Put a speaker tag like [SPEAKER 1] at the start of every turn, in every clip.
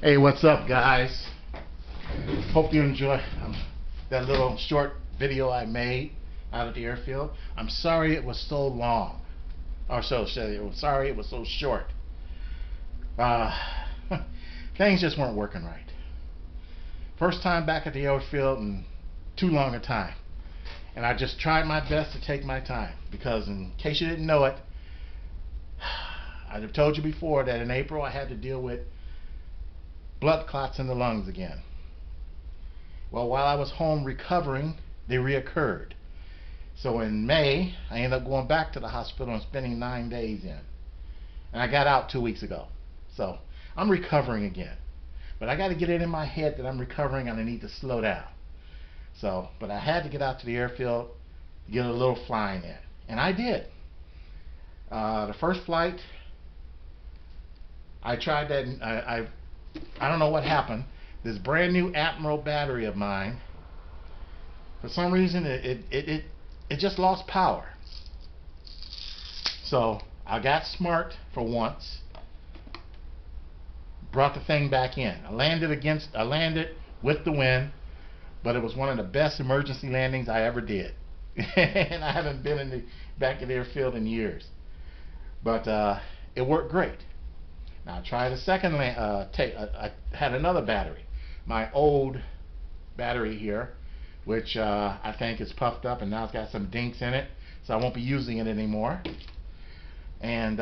[SPEAKER 1] Hey, what's up, guys? Hope you enjoy that little short video I made out at the airfield. I'm sorry it was so long, or sorry it was so short. Things just weren't working right. First time back at the airfield in too long a time, and I just tried my best to take my time, because in case you didn't know it, I've told you before that in April I had to deal with blood clots in the lungs again. Well, while I was home recovering, they reoccurred. So in May, I ended up going back to the hospital and spending 9 days in. And I got out 2 weeks ago. So I'm recovering again. But I got to get it in my head that I'm recovering and I need to slow down. So, but I had to get out to the airfield to get a little flying in. And I did. The first flight, I tried that. I don't know what happened. This brand new Admiral battery of mine, for some reason, it just lost power. So I got smart for once. Brought the thing back in. I landed with the wind, but it was one of the best emergency landings I ever did. And I haven't been in back in the airfield in years. But it worked great. Now I tried a second I had another battery, my old battery here, which I think is puffed up and now it's got some dinks in it, so I won't be using it anymore. And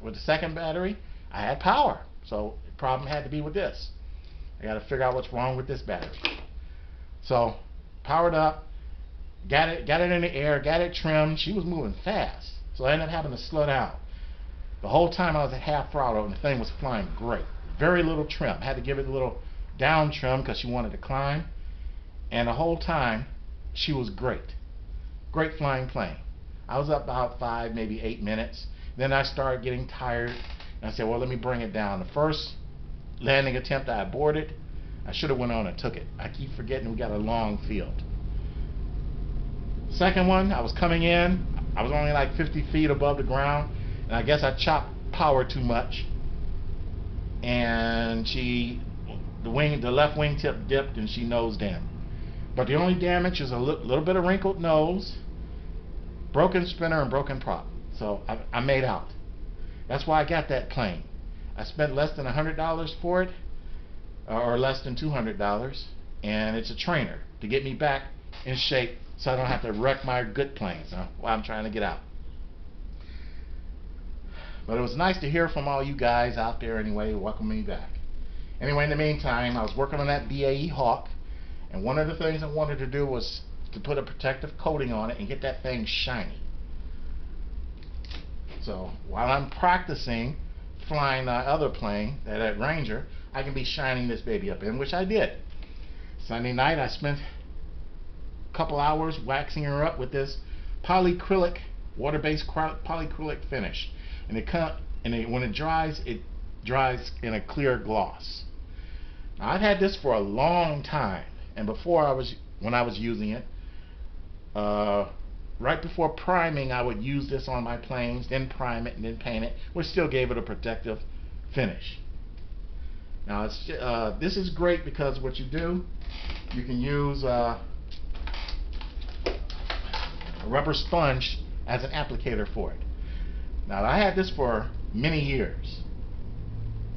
[SPEAKER 1] with the second battery, I had power, so the problem had to be with this. I got to figure out what's wrong with this battery. So powered up, got it in the air, got it trimmed. She was moving fast, so I ended up having to slow down. The whole time I was at half throttle and the thing was flying great. Very little trim. I had to give it a little down trim because she wanted to climb. And the whole time she was great. Great flying plane. I was up about 5, maybe 8 minutes. Then I started getting tired and I said, well, let me bring it down. The first landing attempt I aborted, I should have went on and took it. I keep forgetting we got a long field. Second one, I was coming in. I was only like 50 feet above the ground. And I guess I chopped power too much, and the left wingtip dipped and she nosed in. But the only damage is a little bit of wrinkled nose, broken spinner, and broken prop. So I made out. That's why I got that plane. I spent less than $100 for it, or less than $200, and it's a trainer to get me back in shape so I don't have to wreck my good planes while I'm trying to get out. But it was nice to hear from all you guys out there anyway, welcoming me back. Anyway, in the meantime, I was working on that BAE Hawk, and one of the things I wanted to do was to put a protective coating on it and get that thing shiny. So while I'm practicing flying that other plane, that Ranger, I can be shining this baby up in, which I did. Sunday night, I spent a couple hours waxing her up with this polyacrylic, water-based polyacrylic finish. And when it dries in a clear gloss. Now, I've had this for a long time, and when I was using it, right before priming, I would use this on my planes, then prime it and then paint it, which still gave it a protective finish. Now this is great because what you do, you can use a rubber sponge as an applicator for it. Now I had this for many years,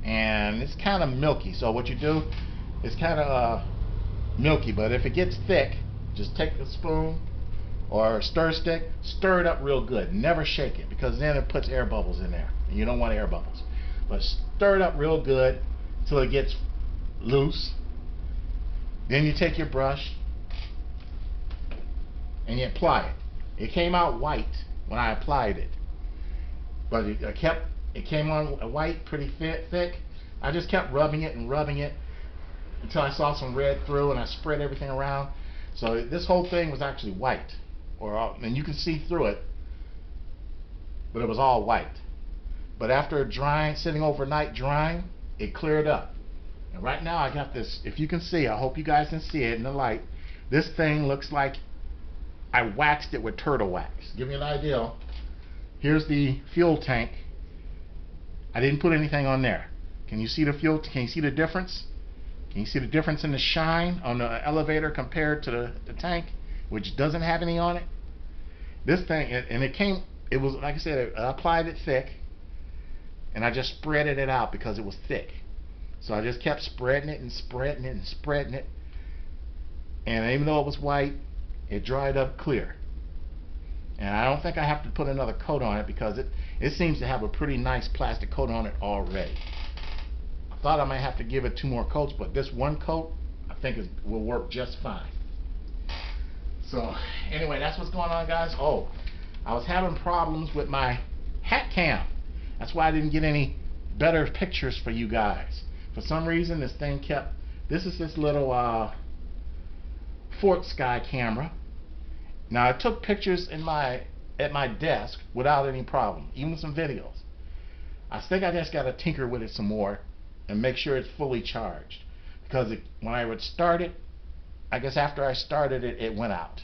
[SPEAKER 1] and it's kind of milky. So what you do, it's kind of milky, but if it gets thick, just take a spoon or a stir stick, stir it up real good. Never shake it, because then it puts air bubbles in there, and you don't want air bubbles. But stir it up real good till it gets loose. Then you take your brush and you apply it. It came out white when I applied it. But it came on white, pretty thick. I just kept rubbing it until I saw some red through, and I spread everything around. So this whole thing was actually white, and you can see through it, but it was all white. But after drying, sitting overnight drying, it cleared up. And right now I got this, if you can see, I hope you guys can see it in the light, this thing looks like I waxed it with turtle wax. Give me an idea. Here's the fuel tank. I didn't put anything on there. Can you see the fuel? Can you see the difference? Can you see the difference in the shine on the elevator compared to the tank, which doesn't have any on it? This thing, and it was, like I said, I applied it thick, and I just spreaded it out because it was thick. So I just kept spreading it and spreading it and spreading it. And even though it was white, it dried up clear. And I don't think I have to put another coat on it because it seems to have a pretty nice plastic coat on it already. I thought I might have to give it 2 more coats, but this 1 coat I think will work just fine. So anyway, that's what's going on, guys. Oh, I was having problems with my hat cam. That's why I didn't get any better pictures for you guys. For some reason, this thing kept, this is this little Fort Sky camera. Now I took pictures at my desk without any problem, even some videos. I think I just got to tinker with it some more and make sure it's fully charged, because when I would start it, I guess after I started it, it went out,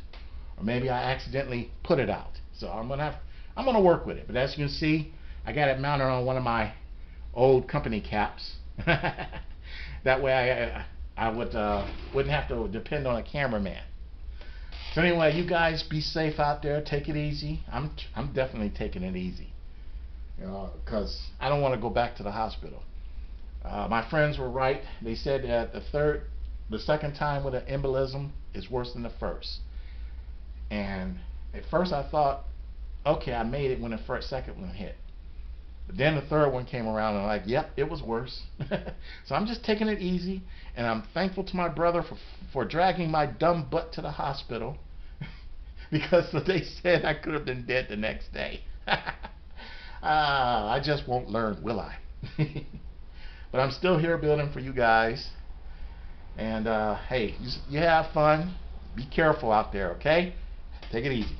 [SPEAKER 1] or maybe I accidentally put it out. So I'm gonna work with it. But as you can see, I got it mounted on one of my old company caps. That way I wouldn't have to depend on a cameraman. So anyway, you guys be safe out there. Take it easy. I'm definitely taking it easy, you know, because I don't want to go back to the hospital. My friends were right. They said that the second time with an embolism is worse than the first. And at first I thought, okay, I made it when the second one hit. But then the third one came around and I'm like, yep, it was worse. So I'm just taking it easy, and I'm thankful to my brother for dragging my dumb butt to the hospital because they said I could have been dead the next day. I just won't learn, will I? But I'm still here building for you guys. And hey, you have fun. Be careful out there, okay? Take it easy.